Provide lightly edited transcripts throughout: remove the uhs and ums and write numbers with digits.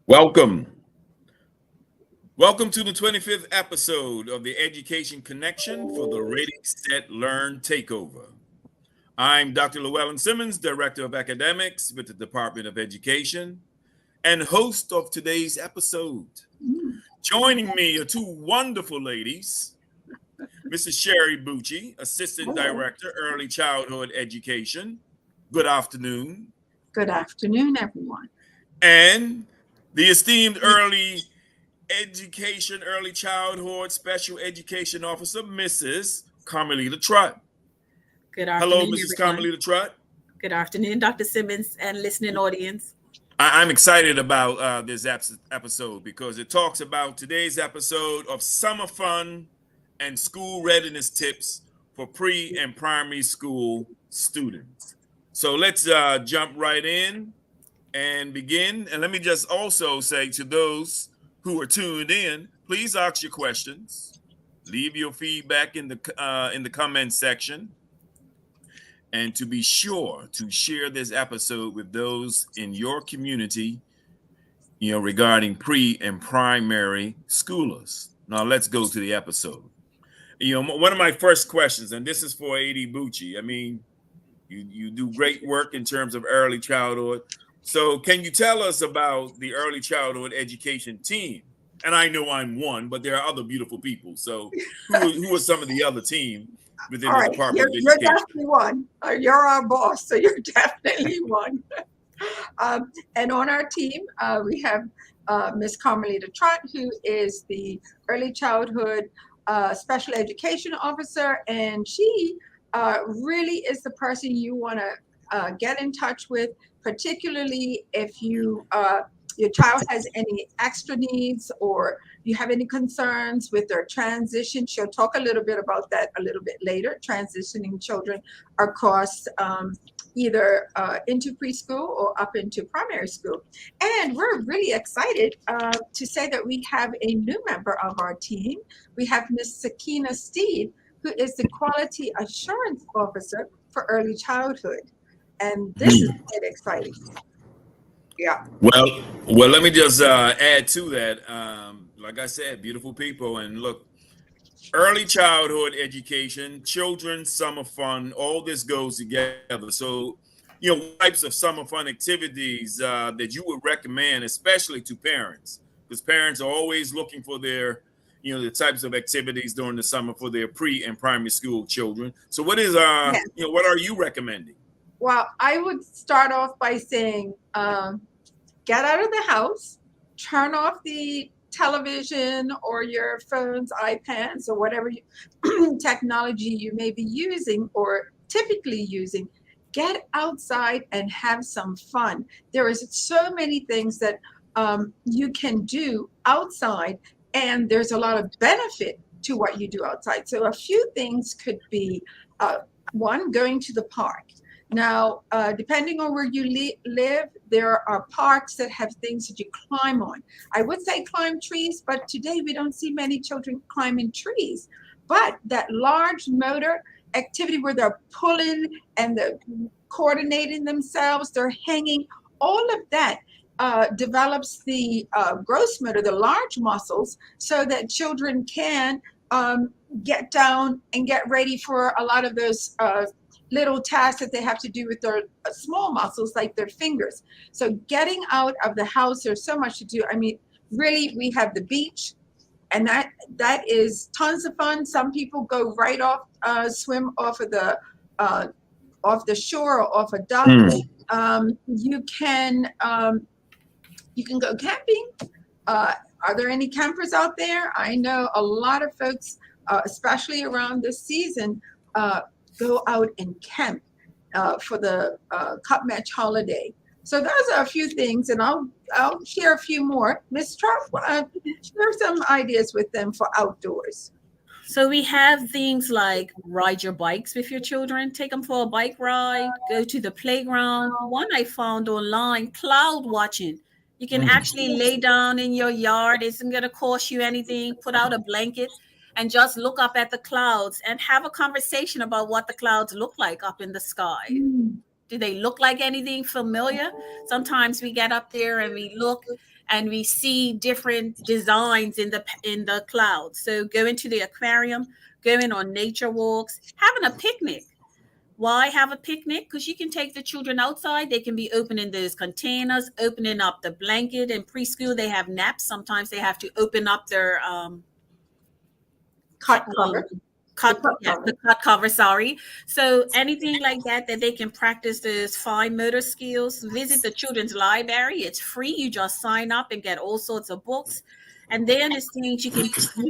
Welcome. Welcome to the 25th episode of the Education Connection for the Ready.Set.Learn Takeover. I'm Dr. Llewellyn Simmons, Director of Academics with the Department of Education and host of today's episode. Joining me are two wonderful ladies, Mrs. Sherry Bucci, Assistant Director, Early Childhood Education. Good afternoon. Good afternoon, everyone. And the esteemed Early Childhood Special Education Officer, Mrs. Carmelita Trott. Good afternoon. Hello, Mrs. Carmelita Trott. Good afternoon, Dr. Simmons and listening audience. I'm excited about this episode because it talks about today's episode of summer fun and school readiness tips for pre and primary school students. So let's jump right in and begin. And let me just also say to those who are tuned in, please ask your questions, leave your feedback in the comment section, and to be sure to share this episode with those in your community, regarding pre and primary schoolers. Now let's go to the episode. One of my first questions, and this is for A.D. Bucci. I mean, you do great work in terms of early childhood. So can you tell us about the early childhood education team? And I know I'm one, but there are other beautiful people. So who are some of the other team within the Department of Education? You're definitely one. You're our boss, so you're definitely one. And on our team, we have Ms. Carmelita Trott, who is the Early Childhood Special Education Officer. And she really is the person you want to get in touch with, particularly if your child has any extra needs or you have any concerns with their transition. She'll talk a little bit about that a little bit later, transitioning children across either into preschool or up into primary school. And we're really excited to say that we have a new member of our team. We have Ms. Sakina Steed, who is the Quality Assurance Officer for Early Childhood. And this is quite exciting. Yeah. Well, let me just add to that. Like I said, beautiful people. And look, early childhood education, children, summer fun, all this goes together. So, what types of summer fun activities that you would recommend, especially to parents, because parents are always looking for their, the types of activities during the summer for their pre and primary school children. So what is, what are you recommending? Well, I would start off by saying, get out of the house, turn off the television or your phones, iPads, or whatever technology you may be using or typically using. Get outside and have some fun. There is so many things that you can do outside, and there's a lot of benefit to what you do outside. So a few things could be, one, going to the park. Now, depending on where you live, there are parks that have things that you climb on. I would say climb trees, but today we don't see many children climbing trees. But that large motor activity where they're pulling and they're coordinating themselves, they're hanging, all of that develops the gross motor, the large muscles, so that children can get down and get ready for a lot of those little tasks that they have to do with their small muscles, like their fingers. So getting out of the house, there's so much to do. I mean, really, we have the beach, and that is tons of fun. Some people go right off, swim off of the shore or off a dock. You can go camping. Are there any campers out there? I know a lot of folks, especially around this season, go out and camp for the Cup Match holiday. So those are a few things, and I'll share a few more. Ms. Trump, share some ideas with them for outdoors. So we have things like ride your bikes with your children, take them for a bike ride, go to the playground. One I found online, cloud watching. You can actually lay down in your yard. It isn't going to cost you anything. Put out a blanket and just look up at the clouds and have a conversation about what the clouds look like up in the sky. Do they look like anything familiar? Sometimes we get up there and we look and we see different designs in the clouds. So going to the aquarium, going on nature walks, having a picnic. Why have a picnic? Because you can take the children outside. They can be opening those containers, opening up the blanket. In preschool, they have naps. Sometimes they have to open up their Cut cover. cut yes, the cut cover, sorry. So anything like that that they can practice those fine motor skills. Visit the children's library. It's free. You just sign up and get all sorts of books. And then there's things you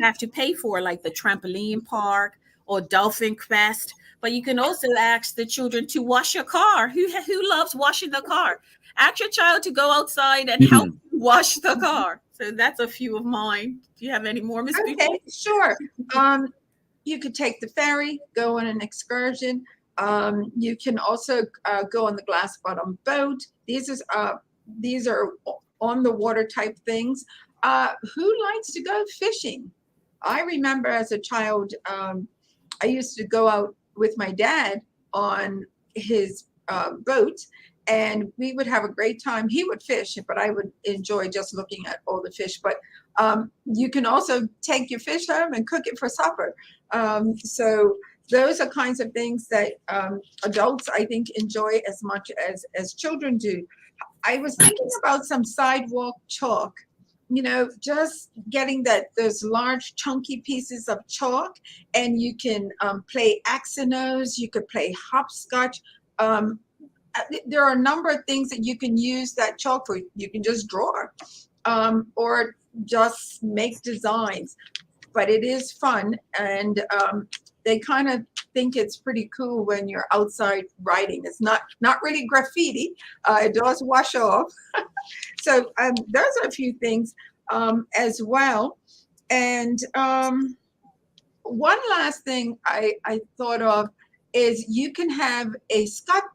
have to pay for, like the trampoline park or dolphin quest. But you can also ask the children to wash your car. Who loves washing the car? Ask your child to go outside and help wash the car. So that's a few of mine. Do you have any more, Miss Boucher? Okay, sure. You could take the ferry, go on an excursion. You can also go on the glass bottom boat. These are on the water type things. Who likes to go fishing? I remember as a child, I used to go out with my dad on his boat, and we would have a great time. He would fish, but I would enjoy just looking at all the fish. But you can also take your fish home and cook it for supper. So those are kinds of things that adults, I think, enjoy as much as children do. I was thinking about some sidewalk chalk, just getting those large chunky pieces of chalk, and you can play X and O's, you could play hopscotch. There are a number of things that you can use that chalk for. You can just draw or just make designs, but it is fun, and they kind of think it's pretty cool when you're outside writing. It's not really graffiti. It does wash off. So those are a few things as well. And one last thing I thought of is you can have a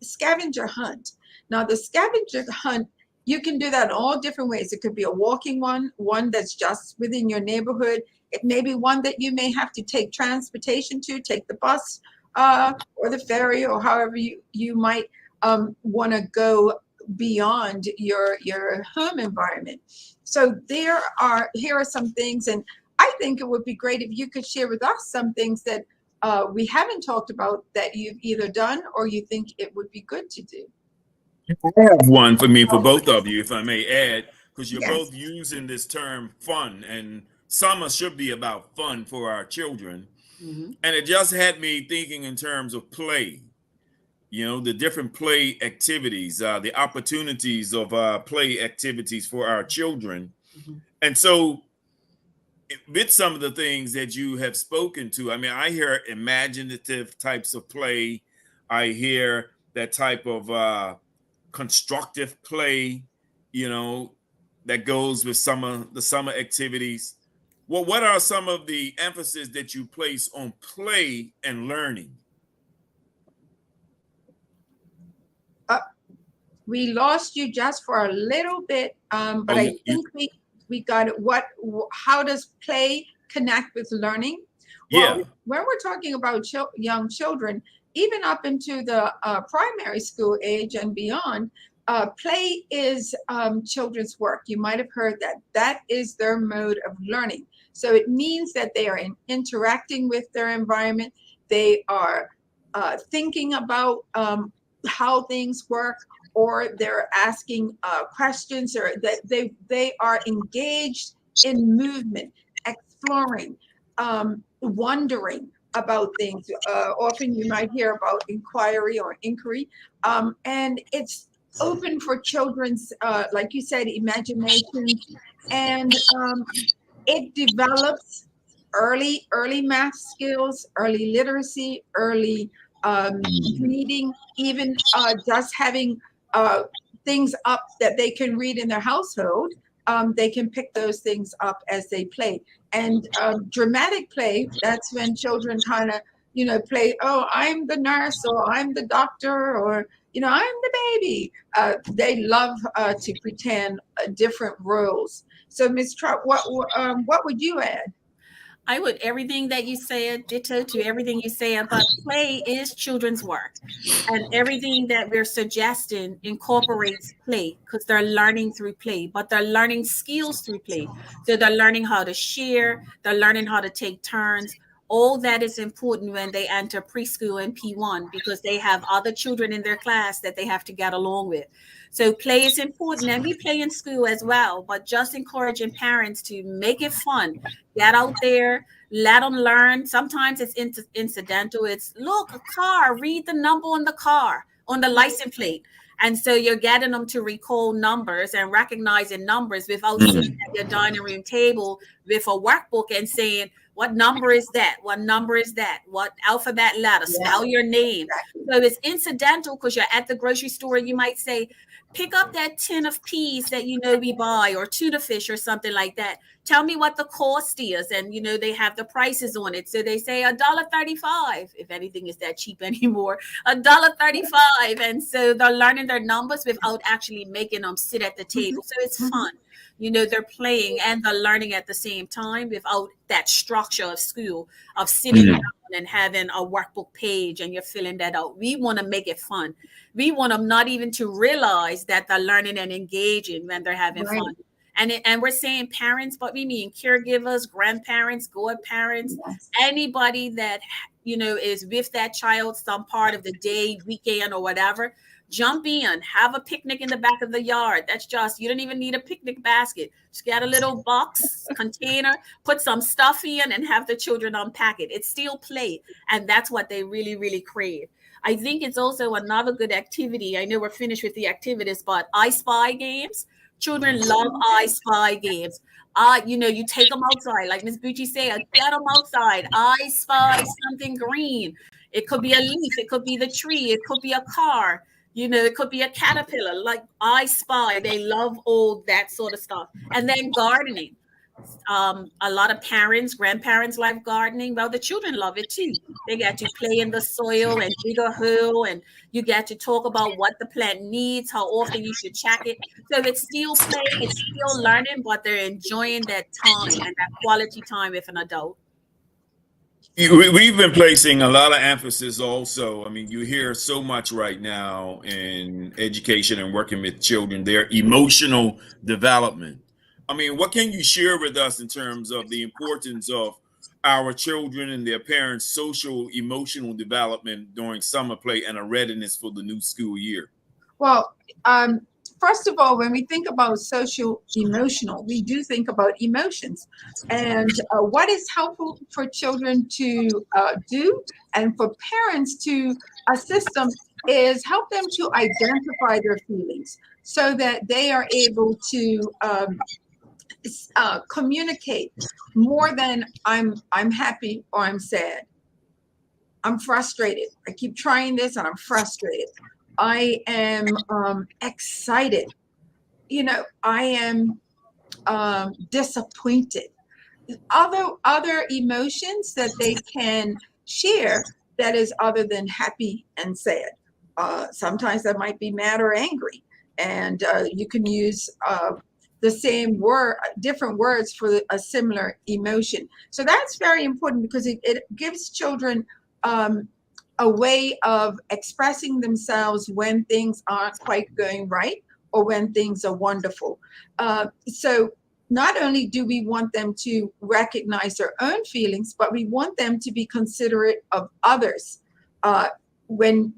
scavenger hunt. Now, the scavenger hunt, you can do that in all different ways. It could be a walking one that's just within your neighborhood. It may be one that you may have to take transportation to, take the bus or the ferry, or however you might want to go beyond your home environment. So here are some things, and I think it would be great if you could share with us some things that we haven't talked about that you've either done or you think it would be good to do. I have one for me, for both of you, if I may add, because you're Yes. both using this term fun, and summer should be about fun for our children. And it just had me thinking in terms of play, the different play activities, the opportunities of play activities for our children. And so, with some of the things that you have spoken to, I mean, I hear imaginative types of play. I hear that type of constructive play, that goes with some of the summer activities. Well, what are some of the emphasis that you place on play and learning? We lost you just for a little bit, but I think we got it. How does play connect with learning? Well, Yeah. when we're talking about young children, even up into the primary school age and beyond, play is children's work. You might have heard that is their mode of learning. So it means that they are interacting with their environment. They are thinking about how things work, or they're asking questions, or that they are engaged in movement, exploring, wondering about things. Often you might hear about inquiry or inquiry, and it's open for children's, like you said, imagination, and it develops early math skills, early literacy, early reading, even just having things up that they can read in their household. They can pick those things up as they play. And dramatic play, that's when children kind of, play, oh, I'm the nurse, or I'm the doctor, or, I'm the baby. They love to pretend different roles. So, Ms. Trout, what would you add? I would everything that you said, ditto to everything you said, but play is children's work. And everything that we're suggesting incorporates play because they're learning through play, but they're learning skills through play. So they're learning how to share, they're learning how to take turns. All that is important when they enter preschool and P1 because they have other children in their class that they have to get along with. So play is important and we play in school as well, but just encouraging parents to make it fun. Get out there, let them learn. Sometimes it's incidental. It's look, a car, read the number on the car, on the license plate. And so you're getting them to recall numbers and recognizing numbers without sitting Mm. at your dining room table with a workbook and saying, what number is that? What number is that? What alphabet letter? Yeah, Spell your name. exactly. So it's incidental because you're at the grocery store. You might say, pick up that tin of peas that you know we buy or tuna fish or something like that. Tell me what the cost is. And, they have the prices on it. So they say $1.35, if anything is that cheap anymore, $1.35. And so they're learning their numbers without actually making them sit at the Mhm, table. So it's mhm. fun. They're playing and they're learning at the same time without that structure of school, of sitting Mm. down and having a workbook page and you're filling that out. We want to make it fun. We want them not even to realize that they're learning and engaging when they're having Right. fun. And we're saying parents, but we mean caregivers, grandparents, godparents, Yes. anybody that is with that child some part of the day, weekend, or whatever. Jump in, have a picnic in the back of the yard. That's just, you don't even need a picnic basket. Just get a little box container, put some stuff in, and have the children unpack it. It's still play. And that's what they really, really crave. I think it's also another good activity. I know we're finished with the activities, but I Spy games. Children love I Spy games. You take them outside, like Miss Bucci said, get them outside. I spy something green. It could be a leaf, it could be the tree, it could be a car, it could be a caterpillar. Like I Spy, they love all that sort of stuff. And then gardening. A lot of parents, grandparents love gardening. Well, the children love it too. They get to play in the soil and dig a hole, and you get to talk about what the plant needs, how often you should check it. So it's still play, it's still learning, but they're enjoying that time and that quality time with an adult. We've been placing a lot of emphasis also. I mean, you hear so much right now in education and working with children, their emotional development. I mean, what can you share with us in terms of the importance of our children and their parents' social emotional development during summer play and a readiness for the new school year? Well, um, first of all, when we think about social emotional, we do think about emotions and what is helpful for children to do and for parents to assist them is help them to identify their feelings so that they are able to communicate more than I'm happy or I'm sad. I'm frustrated. I keep trying this and I'm frustrated. I am excited. I am disappointed. Other emotions that they can share that is other than happy and sad. Sometimes that might be mad or angry, and you can use the same word, different words for a similar emotion. So that's very important because it gives children um, a way of expressing themselves when things aren't quite going right or when things are wonderful. So not only do we want them to recognize their own feelings, but we want them to be considerate of others. Uh, when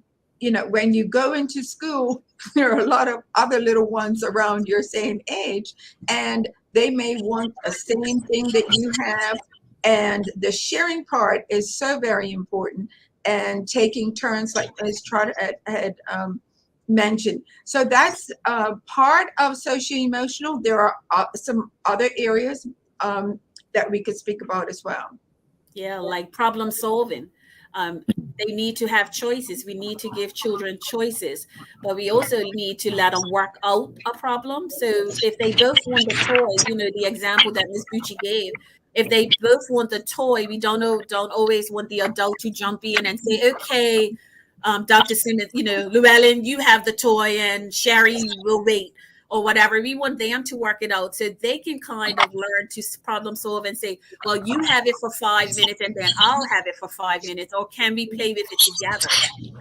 when you go into school, there are a lot of other little ones around your same age, and they may want the same thing that you have. And the sharing part is so very important, and taking turns, like as Trotter had mentioned. So that's part of social emotional. There are some other areas that we could speak about as well. Yeah, like problem solving. They need to have choices. We need to give children choices, but we also need to let them work out a problem. So if they both want the toy, the example that Miss Bucci gave, if they both want the toy, we don't always want the adult to jump in and say, okay, Dr. Simmons, Llewellyn, you have the toy and Sherry will wait. or whatever. We want them to work it out so they can kind of learn to problem solve and say, well, you have it for 5 minutes and then I'll have it for 5 minutes, or can we play with it together?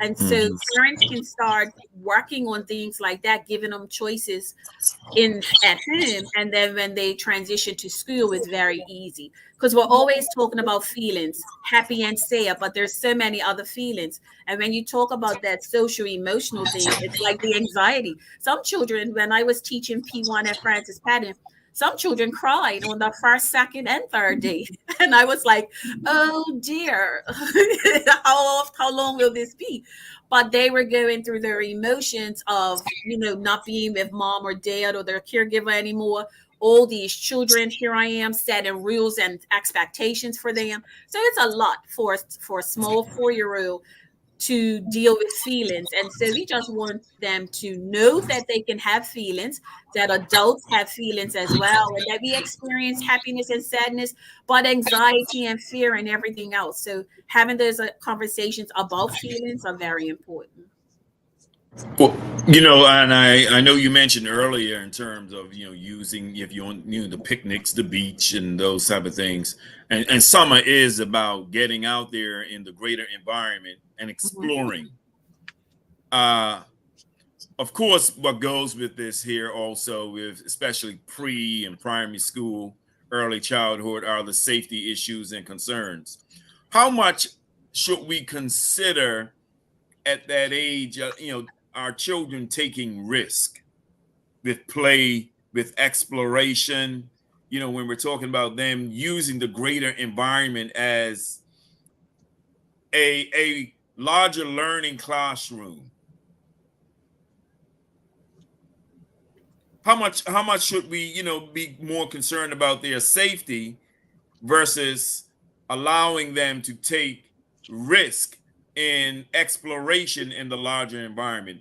And so Mhm. parents can start working on things like that, giving them choices in at home, and then when they transition to school it's very easy, because we're always talking about feelings, happy and sad, but there's so many other feelings. And when you talk about that social emotional thing, it's like the anxiety. Some children, when I was teaching P1 at Francis Patton, some children cried on the first, second, and third day. And I was like, oh dear, how long will this be? But they were going through their emotions of, not being with mom or dad or their caregiver anymore. All these children, here I am setting rules and expectations for them. So it's a lot for a small 4-year-old to deal with feelings. And so we just want them to know that they can have feelings, that adults have feelings as well, and that we experience happiness and sadness, but anxiety and fear and everything else. So having those conversations about feelings are very important. Well, and I know you mentioned earlier in terms of using, if you want, the picnics, the beach, and those type of things, and summer is about getting out there in the greater environment and Mhm. exploring. Uh, of course, what goes with this here also, with especially pre and primary school, early childhood, are the safety issues and concerns. How much should we consider at that age, our children taking risk with play, with exploration, when we're talking about them using the greater environment as a larger learning classroom? How much should we, be more concerned about their safety versus allowing them to take risk in exploration in the larger environment?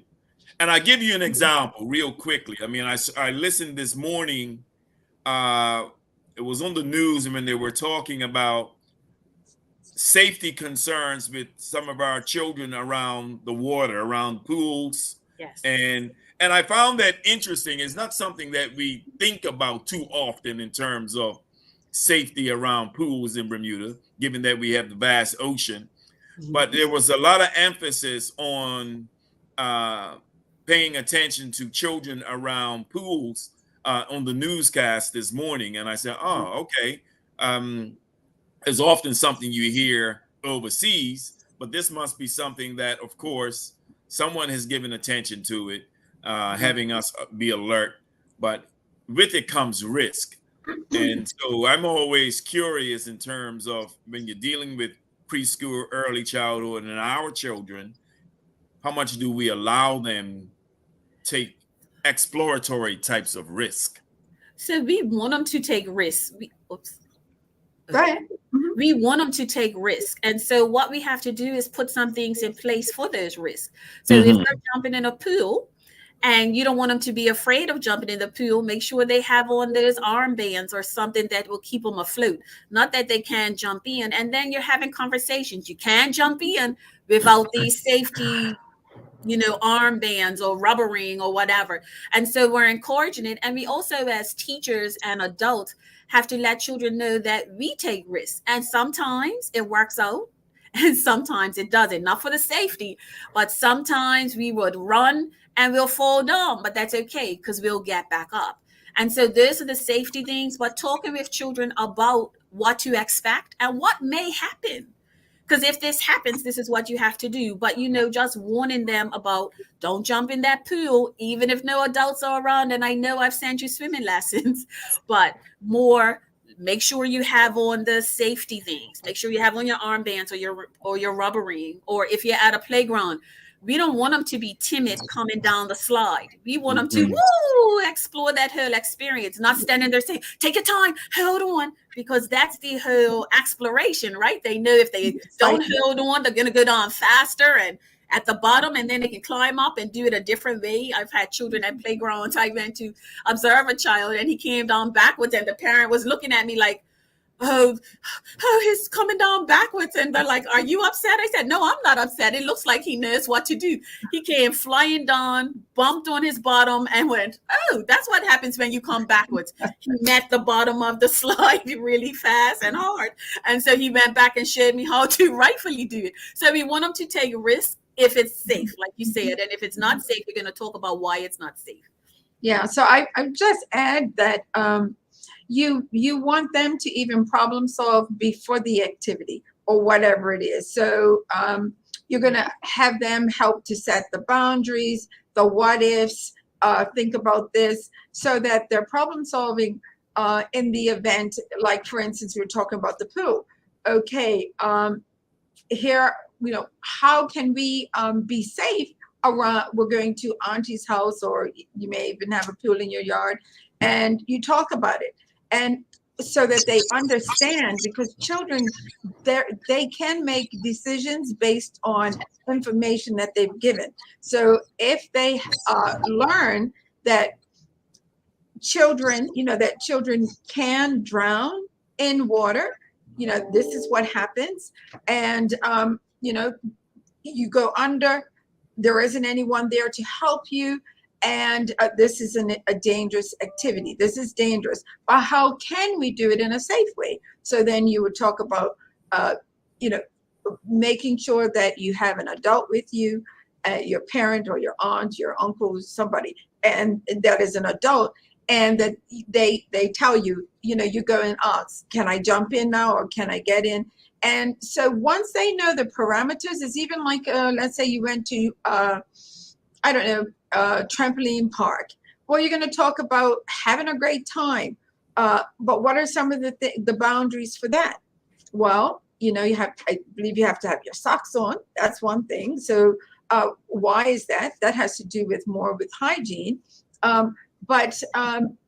And I give you an example real quickly. I mean, I listened this morning. It was on the news, and when they were talking about safety concerns with some of our children around the water, around pools, Yes. and I found that interesting. It's not something that we think about too often in terms of safety around pools in Bermuda, given that we have the vast ocean. But there was a lot of emphasis on uh, paying attention to children around pools on the newscast this morning. And I said, oh, okay. It's often something you hear overseas, but this must be something that, of course, someone has given attention to it, having us be alert. But with it comes risk. And so I'm always curious in terms of when you're dealing with preschool, early childhood, and our children, how much do we allow them take exploratory types of risk? So we want them to take risks. Oops. Go Okay. ahead. Mhm. We want them to take risks. And so what we have to do is put some things in place for those risks. So if Mm-hmm. they're jumping in a pool and you don't want them to be afraid of jumping in the pool, make sure they have on those armbands or something that will keep them afloat. Not that they can't jump in. And then you're having conversations. You can jump in without these safety, armbands or rubbering or whatever. And so we're encouraging it. And we also, as teachers and adults, have to let children know that we take risks. And sometimes it works out and sometimes it doesn't. Not for the safety, but sometimes we would run and we'll fall down, but that's okay because we'll get back up. And so those are the safety things, but talking with children about what to expect and what may happen, because if this happens, this is what you have to do. But just warning them about, don't jump in that pool, even if no adults are around. And I know I've sent you swimming lessons, but more, make sure you have on the safety things. Make sure you have on your armbands or your rubbering. Or if you're at a playground, we don't want them to be timid coming down the slide. We want them to explore that whole experience, not standing there saying, take your time, hold on, because that's the whole exploration, right? They know if they don't hold on, they're going to go down faster and at the bottom, and then they can climb up and do it a different way. I've had children at playgrounds. I went to observe a child and he came down backwards and the parent was looking at me like, oh, he's coming down backwards. And they're like, are you upset? I said, no, I'm not upset. It looks like he knows what to do. He came flying down, bumped on his bottom, and went, oh, that's what happens when you come backwards. He met the bottom of the slide really fast and hard. And so he went back and showed me how to rightfully do it. So we want them to take risks if it's safe, like you said. And if it's not safe, we're going to talk about why it's not safe. Yeah, so I just add that you want them to even problem solve before the activity or whatever it is. So you're going to have them help to set the boundaries, the what ifs, think about this, so that they're problem solving in the event. Like, for instance, we were talking about the pool. Okay, here, how can we be safe around? We're going to auntie's house, or you may even have a pool in your yard, and you talk about it, and so that they understand, because children, they can make decisions based on information that they've given. So if they learn that children can drown in water, this is what happens, and you go under, there isn't anyone there to help you, and this is a dangerous activity. This is dangerous, but how can we do it in a safe way? So then you would talk about making sure that you have an adult with you, your parent or your aunt, your uncle, somebody, and that is an adult, and that they tell you, you go and ask, can I jump in now, or can I get in? And so once they know the parameters, it's even like, let's say you went to, trampoline park. Well, you're going to talk about having a great time. But what are some of the boundaries for that? Well, I believe you have to have your socks on. That's one thing. So why is that? That has to do with hygiene. But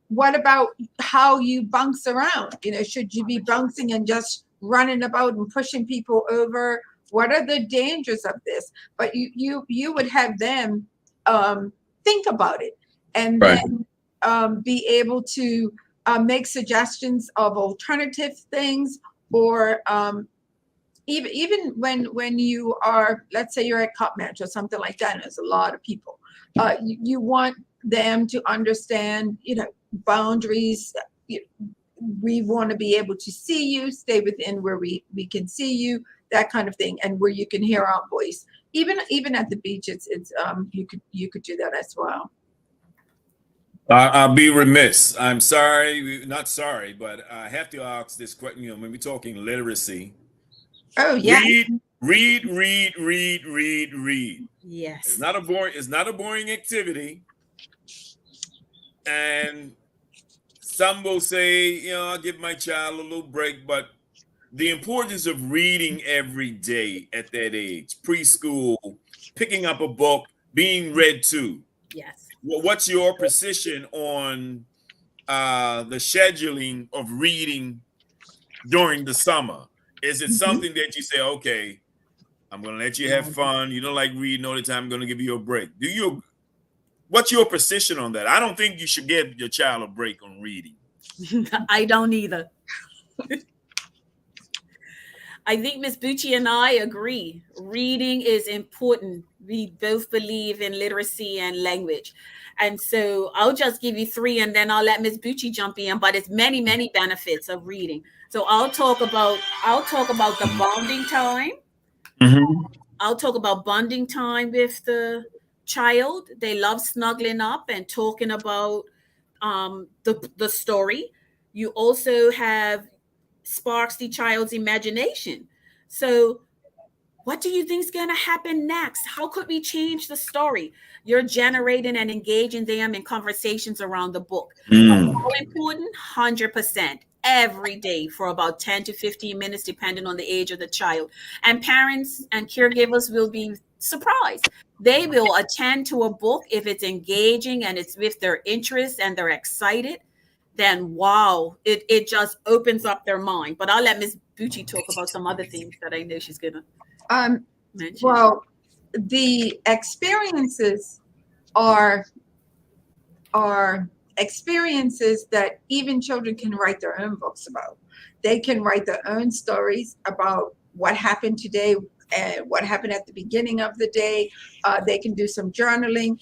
what about how you bounce around? Should you be bouncing and just running about and pushing people over? What are the dangers of this? But you would have them think about it, and Right. then be able to make suggestions of alternative things, or even when you are, let's say you're at cup match or something like that, and there's a lot of people, you want them to understand, boundaries. We want to be able to see you, stay within where we can see you, that kind of thing, and where you can hear our voice. Even at the beach, it's you could do that as well. I'll be remiss. I'm sorry, not sorry, but I have to ask this question. When we're talking literacy, Oh yeah, read. Yes. It's not a boring activity. And some will say, I'll give my child a little break, but the importance of reading every day at that age, preschool, picking up a book, being read to. Yes. What's your position on the scheduling of reading during the summer? Is it something that you say, okay, I'm going to let you have fun. You don't like reading all the time. I'm going to give you a break. What's your position on that? I don't think you should give your child a break on reading. I don't either. I think Miss Bucci and I agree. Reading is important. We both believe in literacy and language. And so I'll just give you 3, and then I'll let Miss Bucci jump in. But it's many, many benefits of reading. So I'll talk about the bonding time. Mm-hmm. I'll talk about bonding time with the child. They love snuggling up and talking about the story. You also have sparks the child's imagination. So what do you think is going to happen next? How could we change the story? You're generating and engaging them in conversations around the book. How important? 100%. Every day for about 10 to 15 minutes, depending on the age of the child. And parents and caregivers will be surprised. They will attend to a book if it's engaging and it's with their interest and they're excited. Then wow, it just opens up their mind. But I'll let Ms. Bucci talk about some other things that I know she's gonna mention. Well, the experiences are experiences that even children can write their own books about. They can write their own stories about what happened today and what happened at the beginning of the day. They can do some journaling.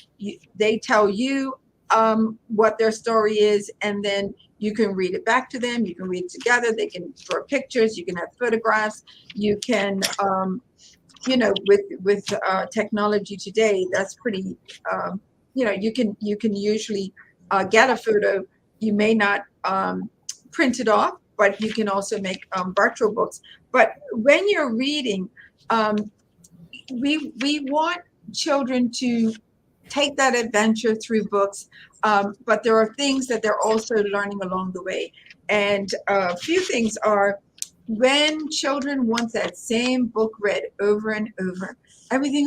They tell you what their story is, and then you can read it back to them. You can read it together. They can draw pictures. You can have photographs. You can, with technology today, that's pretty. You can usually get a photo. You may not print it off, but you can also make virtual books. But when you're reading, we want children to take that adventure through books, but there are things that they're also learning along the way. And a few things are, when children want that same book read over and over, everything,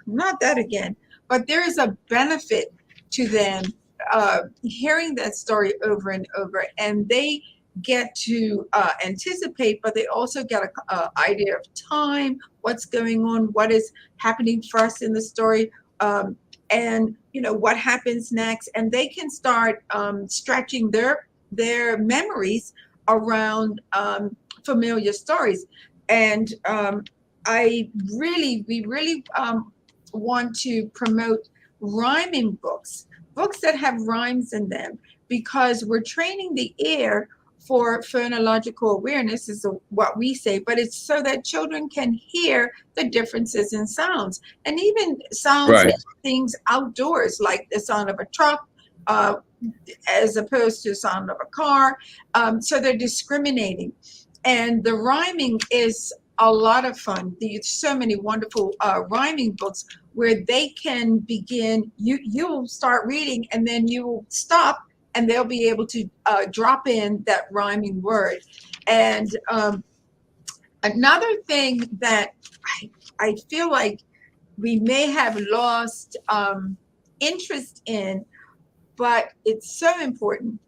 not that again. But there is a benefit to them hearing that story over and over, and they get to anticipate, but they also get an idea of time, what's going on, what is happening first in the story, and what happens next, and they can start stretching their memories around familiar stories. And we really want to promote rhyming books that have rhymes in them, because we're training the ear for phonological awareness, is what we say, but it's so that children can hear the differences in sounds, and even sounds of things outdoors, like the sound of a truck as opposed to the sound of a car. So they're discriminating. And the rhyming is a lot of fun. There's so many wonderful rhyming books where they can begin. You'll start reading, and then you will stop, and they'll be able to drop in that rhyming word. And another thing that I feel like we may have lost interest in, but it's so important,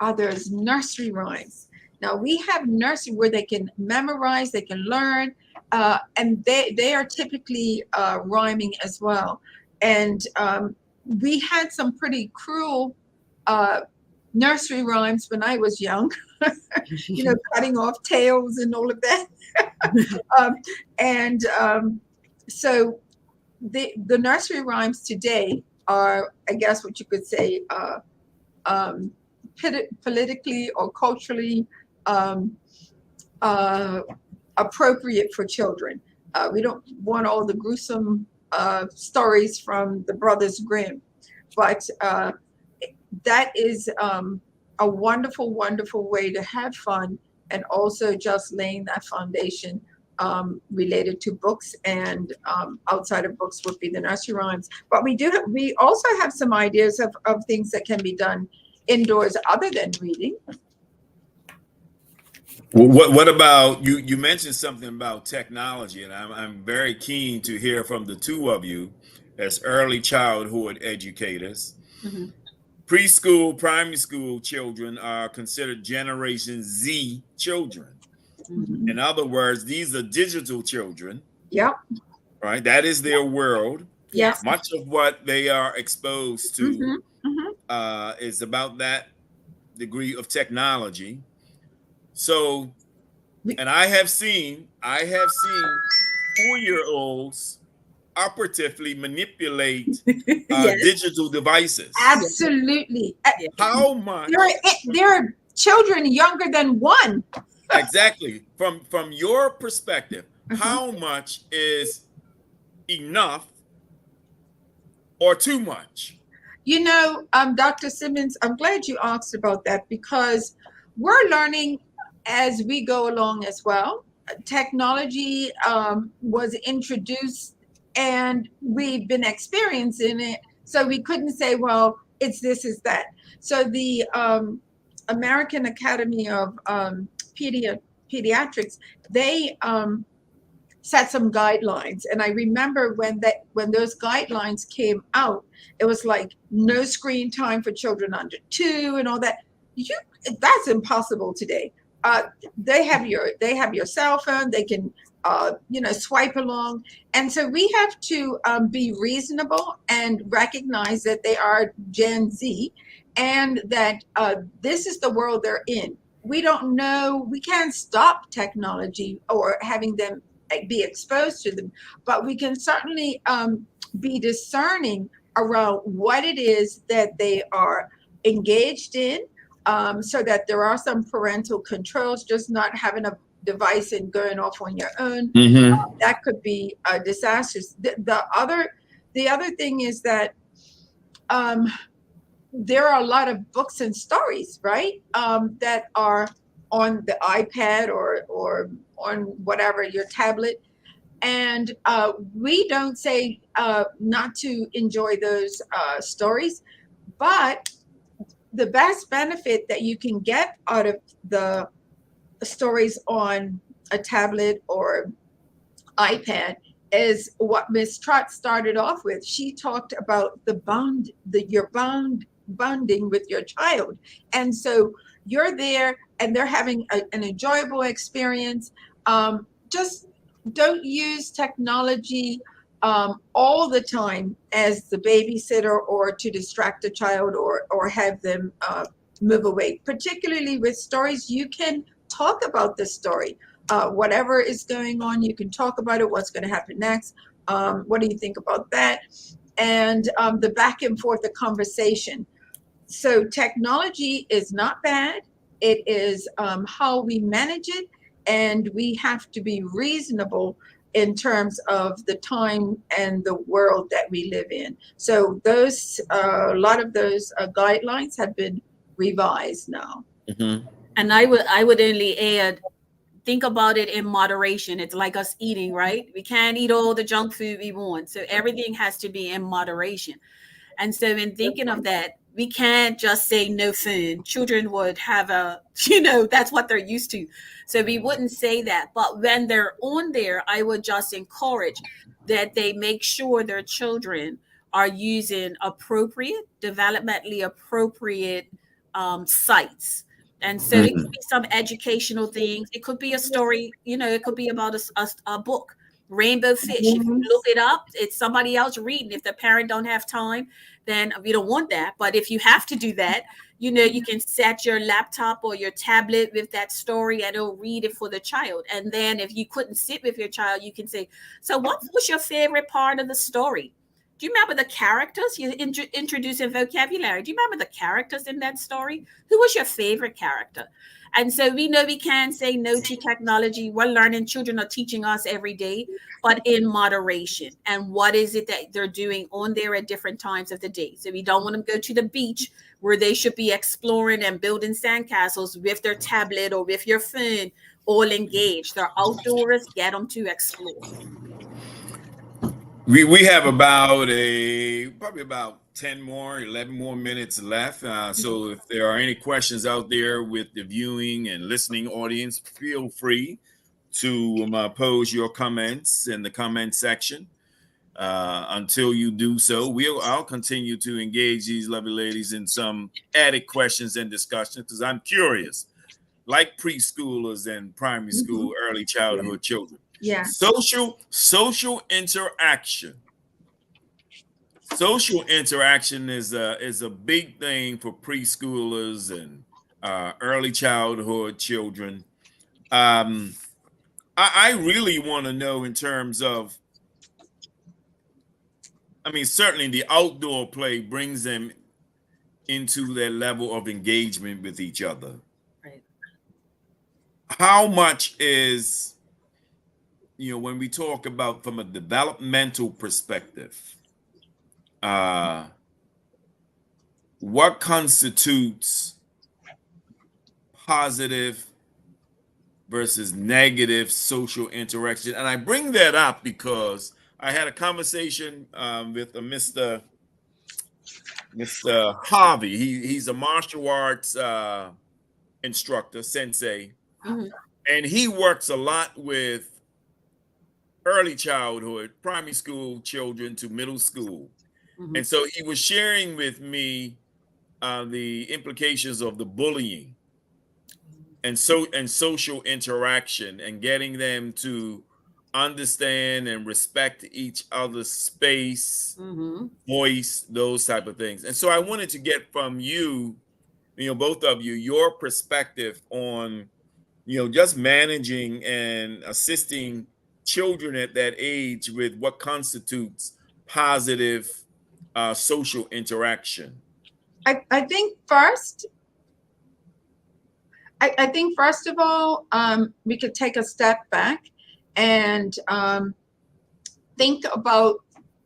are those nursery rhymes. Now, we have nursery where they can memorize, they can learn, and they are typically rhyming as well. And we had some pretty cruel nursery rhymes when I was young, cutting off tails and all of that. So the nursery rhymes today are, I guess what you could say, politically or culturally appropriate for children. We don't want all the gruesome stories from the Brothers Grimm, but that is a wonderful, wonderful way to have fun, and also just laying that foundation related to books, and outside of books would be the nursery rhymes. But we also have some ideas of things that can be done indoors other than reading. What about you? You mentioned something about technology, and I'm very keen to hear from the two of you as early childhood educators. Mhm. Preschool, primary school children are considered Generation Z children. Mhm. In other words, these are digital children. Yep. Right? That is their world. Yes. Much of what they are exposed to Mm-hmm. is about that degree of technology. So, and I have seen 4-year-olds operatively manipulate Yes. digital devices. Absolutely. How much? There are children younger than one. Exactly. From your perspective, how much is enough or too much? Dr. Simmons, I'm glad you asked about that, because we're learning as we go along as well. Technology was introduced, and we've been experiencing it. So we couldn't say, well, it's this, is that. So the American Academy of Pediatrics, they set some guidelines. And I remember when those guidelines came out, it was like no screen time for children under 2 and all that. That's impossible today. They have your cell phone. They can swipe along, and so we have to be reasonable and recognize that they are Gen Z, and that this is the world they're in. we don't know, we can't stop technology or having them be exposed to them, but we can certainly be discerning around what it is that they are engaged in, so that there are some parental controls, just not having a device and going off on your own. Mm-hmm. That could be disastrous. The other thing is that um, there are a lot of books and stories, right? That are on the iPad or on whatever your tablet, and we don't say not to enjoy those stories, but the best benefit that you can get out of the stories on a tablet or iPad is what Miss Trott started off with. She talked about the bond, your bonding with your child, and so you're there, and they're having an enjoyable experience. Just don't use technology all the time as the babysitter or to distract a child or have them move away. Particularly with stories, you can talk about the story, whatever is going on, you can talk about it. What's going to happen next? What do you think about that? And the back and forth, the conversation. So technology is not bad. It is how we manage it, and we have to be reasonable in terms of the time and the world that we live in. So those a lot of those guidelines have been revised now. Mm-hmm. And I would only add, think about it in moderation. It's like us eating, right? We can't eat all the junk food we want. So everything has to be in moderation. And so in thinking of that, we can't just say no phone. Children would have that's what they're used to. So we wouldn't say that. But when they're on there, I would just encourage that they make sure their children are using appropriate, developmentally appropriate sites. And so it could Mm-hmm. be some educational things. It could be a story, it could be about a book. Rainbow fish. If you Mhm. look it up, it's somebody else reading. If the parent don't have time, then we don't want that. But if you have to do that, you can set your laptop or your tablet with that story and it'll read it for the child. And then if you couldn't sit with your child, you can say, so what was your favorite part of the story? Do you remember the characters? You're introducing vocabulary. Do you remember the characters in that story? Who was your favorite character? And so we know we can't say no to technology. We're learning, children are teaching us every day, but in moderation. And what is it that they're doing on there at different times of the day? So we don't want them to go to the beach where they should be exploring and building sandcastles with their tablet or with your phone, all engaged. They're outdoors, get them to explore. We have probably about 10 more, 11 more minutes left. So if there are any questions out there with the viewing and listening audience, feel free to pose your comments in the comment section. Until you do so, I'll continue to engage these lovely ladies in some added questions and discussions because I'm curious, like preschoolers and primary Mhm. school, early Yeah. childhood children. Yeah. Social interaction. Social interaction is a big thing for preschoolers and early childhood children. Um, I really want to know in terms of, I mean, certainly the outdoor play brings them into that level of engagement with each other. Right. How much is, when we talk about from a developmental perspective, uh, what constitutes positive versus negative social interaction? And I bring that up because I had a conversation with a Mr. Harvey. He's a martial arts instructor, sensei, Mhm. and he works a lot with early childhood, primary school children to middle school. Mhm. And so he was sharing with me the implications of the bullying and social interaction and getting them to understand and respect each other's space, Mhm. voice, those type of things. And so I wanted to get from you both of you, your perspective on, just managing and assisting children at that age with what constitutes positive social interaction. I think first, I think first of all, we could take a step back and think about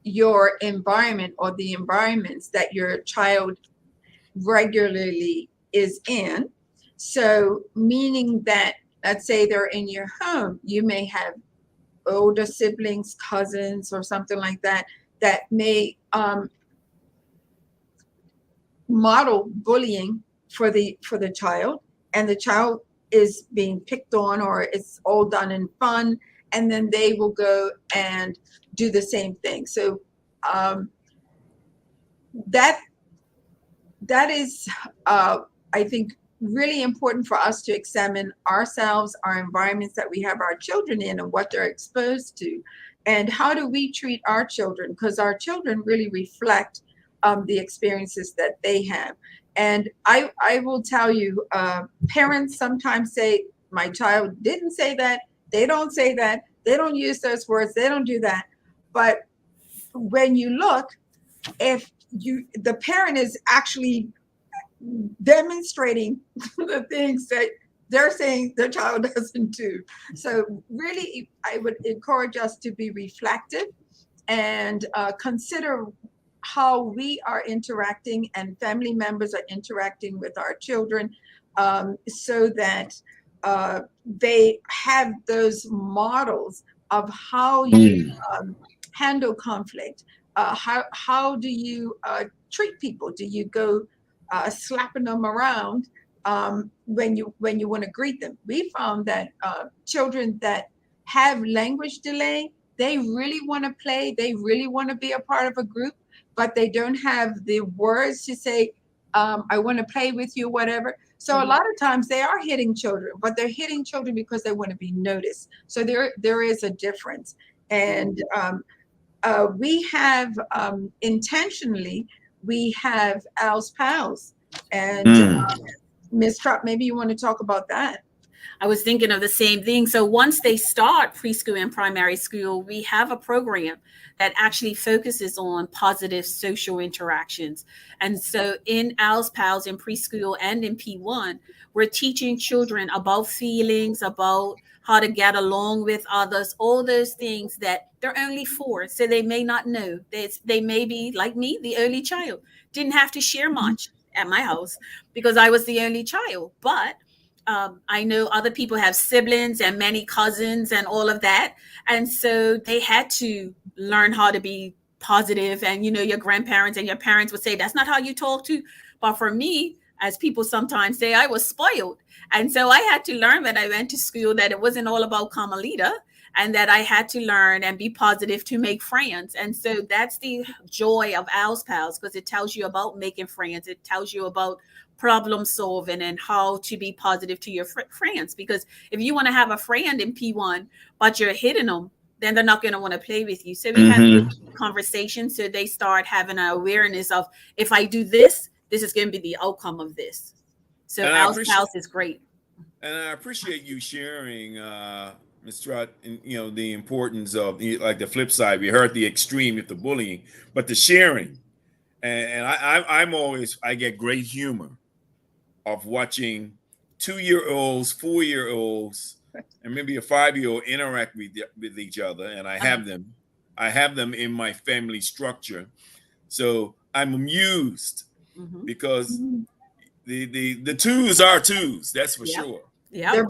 your environment or the environments that your child regularly is in. So, meaning that, let's say they're in your home, you may have older siblings, cousins, or something like that, that may model bullying for the child, and the child is being picked on, or it's all done in fun, and then they will go and do the same thing. So that that is I think really important for us to examine ourselves, our environments that we have our children in, and what they're exposed to, and how do we treat our children, because our children really reflect the experiences that they have. And I will tell you, parents sometimes say, my child didn't say that, they don't say that, they don't use those words, they don't do that. But when you look, if the parent is actually demonstrating the things that they're saying their child doesn't do. So really, I would encourage us to be reflective and consider how we are interacting and family members are interacting with our children, so that they have those models of how you handle conflict. How do you treat people? Do you go slapping them around when you want to greet them? We found that children that have language delay, they really want to play, they really want to be a part of a group, but they don't have the words to say, I want to play with you, whatever. So a lot of times they are hitting children, but they're hitting children because they want to be noticed. So there is a difference. And we have intentionally, we have Al's Pals. And Ms. Trott, maybe you want to talk about that. I was thinking of the same thing. So once they start preschool and primary school, we have a program that actually focuses on positive social interactions. And so in Al's Pals in preschool and in P1, we're teaching children about feelings, about how to get along with others, all those things that they're only 4, so they may not know. They may be like me, the only child. Didn't have to share much at my house because I was the only child. But I know other people have siblings and many cousins and all of that. And so they had to learn how to be positive. And, your grandparents and your parents would say, that's not how you talk to. But for me, as people sometimes say, I was spoiled. And so I had to learn when I went to school that it wasn't all about Carmelita, and that I had to learn and be positive to make friends. And so that's the joy of Al's Pals, because it tells you about making friends. It tells you about problem solving and how to be positive to your friends. Because if you want to have a friend in P1, but you're hitting them, then they're not going to want to play with you. So we have conversations, so they start having an awareness of, if I do this, this is going to be the outcome of this. So Al's Pals is great. And I appreciate you sharing, Ms. Trott, the importance of, like, the flip side. We heard the extreme with the bullying, but the sharing. And I get great humor of watching 2-year-olds, 4-year-olds, and maybe a 5-year-old interact with each other. And I have them in my family structure. So I'm amused because the twos are twos, that's for sure. Yeah,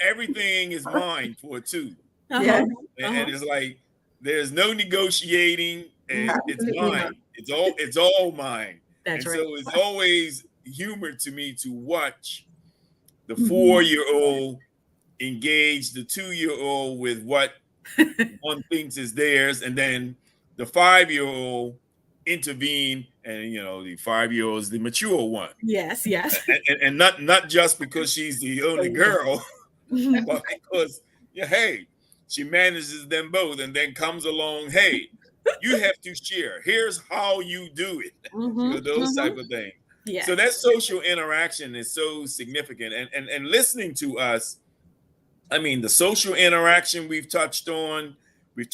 everything is mine for a 2. Yeah. And it's like there's no negotiating, and it's mine. It's all mine. That's right. So it's always humor to me to watch the 4-year-old engage the 2-year-old with what one thinks is theirs, and then the 5-year-old intervene, and the 5-year-old is the mature one. Yes. And not just because she's the only girl, but because hey, she manages them both, and then comes along, hey, you have to share. Here's how you do it. Those type of things. Yes. So that social interaction is so significant. And listening to us, I mean, the social interaction we've touched on, the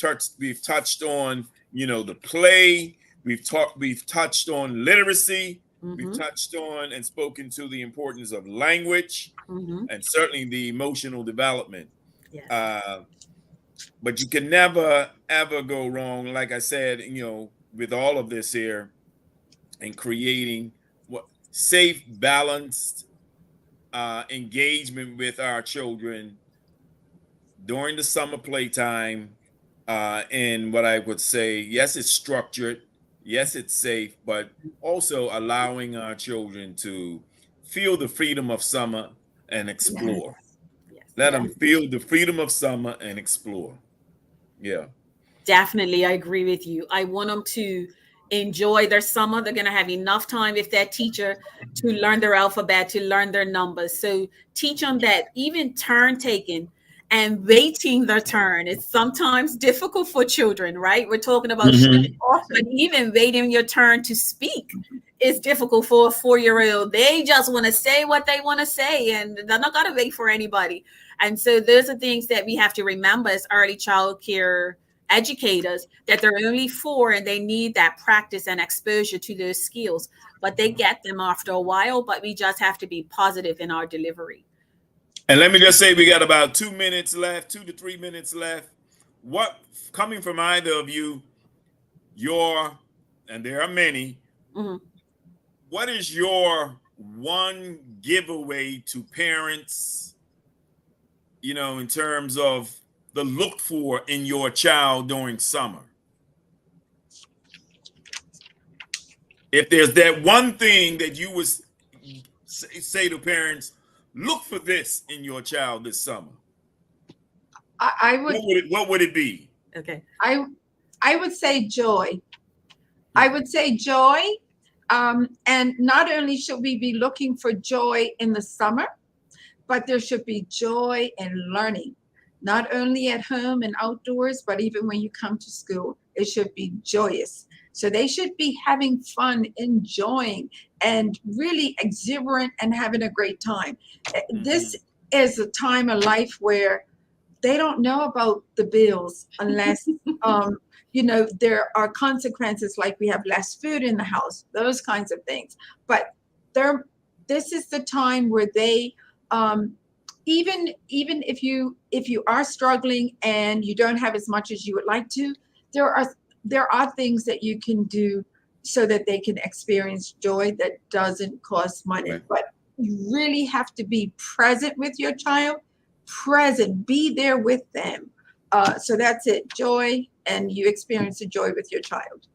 play, we've touched on literacy, we've Mm-hmm. touched on and spoken to the importance of language Mm-hmm. and certainly the emotional development. Yes. Uh, but you can never ever go wrong, like I said, with all of this here and creating what safe, balanced engagement with our children during the summer playtime. In what I would say, yes, it's structured, yes, it's safe, but also allowing our children to feel the freedom of summer and Yes. explore. Yes. Let Yes. them feel the freedom of summer and explore. Yeah. Definitely, I agree with you. I want them to enjoy their summer. They're going to have enough time with that teacher to learn their alphabet, to learn their numbers. So teach them that even turn taking and waiting their turn is sometimes difficult for children, right? We're talking about Mm-hmm. shooting, but Often. even waiting your turn to speak is difficult for a 4-year old. They just want to say what they want to say, and they're not going to wait for anybody. And so those are things that we have to remember as early child care educators, that they're only 4 and they need that practice and exposure to those skills, but they get them after a while. But we just have to be positive in our delivery. And let me just say, we got about 2 minutes left, 2 to 3 minutes left. What, coming from either of you, and there are many, Mhm. what is your one giveaway to parents, in terms of the look for in your child during summer? If there's that one thing that you would say to parents, look for this in your child this summer, I would what would it be? Okay. I I would say joy. I would say joy. And not only should we be looking for joy in the summer, but there should be joy in learning, not only at home and outdoors, but even when you come to school, it should be joyous. So they should be having fun, enjoying, and really exuberant and having a great time. This Mm-hmm. is a time of life where they don't know about the bills unless there are consequences like we have less food in the house, those kinds of things. But they're this is the time where they um, even if you are struggling and you don't have as much as you would like to, there are things that you can do so that they can experience joy that doesn't cost money. Right. But you really have to be present with your child, present, be there with them. So that's it, joy, and you experience the joy with your child.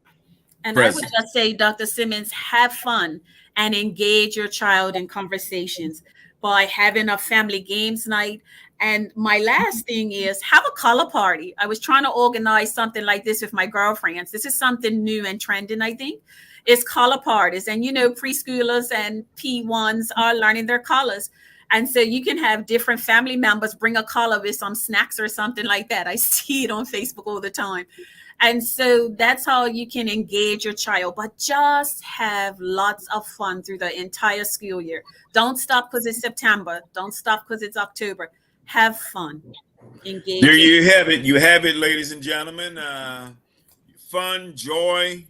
And I would Present. just say, Dr. Simmons, have fun and engage your child in conversations by having a family games night. And my last thing is have a color party. I was trying to organize something like this with my girlfriends. This is something new and trending, I think. It's color parties. And preschoolers and P1s are learning their colors. And so you can have different family members bring a color with some snacks or something like that. I see it on Facebook all the time. And so that's how you can engage your child, but just have lots of fun through the entire school year. Don't stop because it's September. Don't stop because it's October. Have fun. There Engage in. you have it. You have it, ladies and gentlemen. Fun, joy.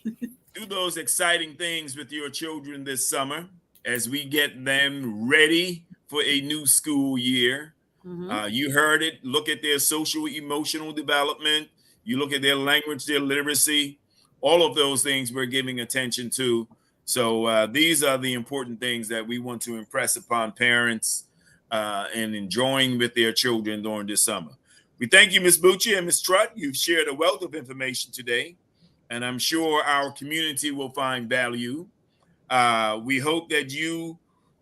Do those exciting things with your children this summer as we get them ready for a new school year. Mhm. You heard it. Look at their social, emotional development. You look at their language, their literacy, all of those things we're giving attention to. So these are the important things that we want to impress upon parents and enjoying with their children during this summer. We thank you, Ms. Bucci and Ms. Trutt. You've shared a wealth of information today, and I'm sure our community will find value. We hope that you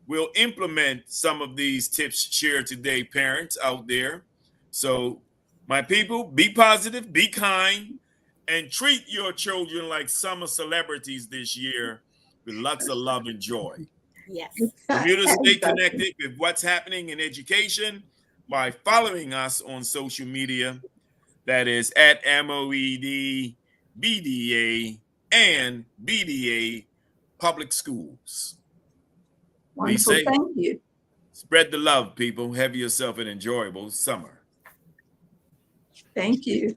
will implement some of these tips shared today, parents out there. So, my people, be positive, be kind, and treat your children like summer celebrities this year with lots of love and joy. Yes. Remember to stay Exactly. connected with what's happening in education by following us on social media. That is at MOED, BDA, and BDA public schools. Be Wonderful. safe. Thank you. Spread the love, people. Have yourself an enjoyable summer. Thank you.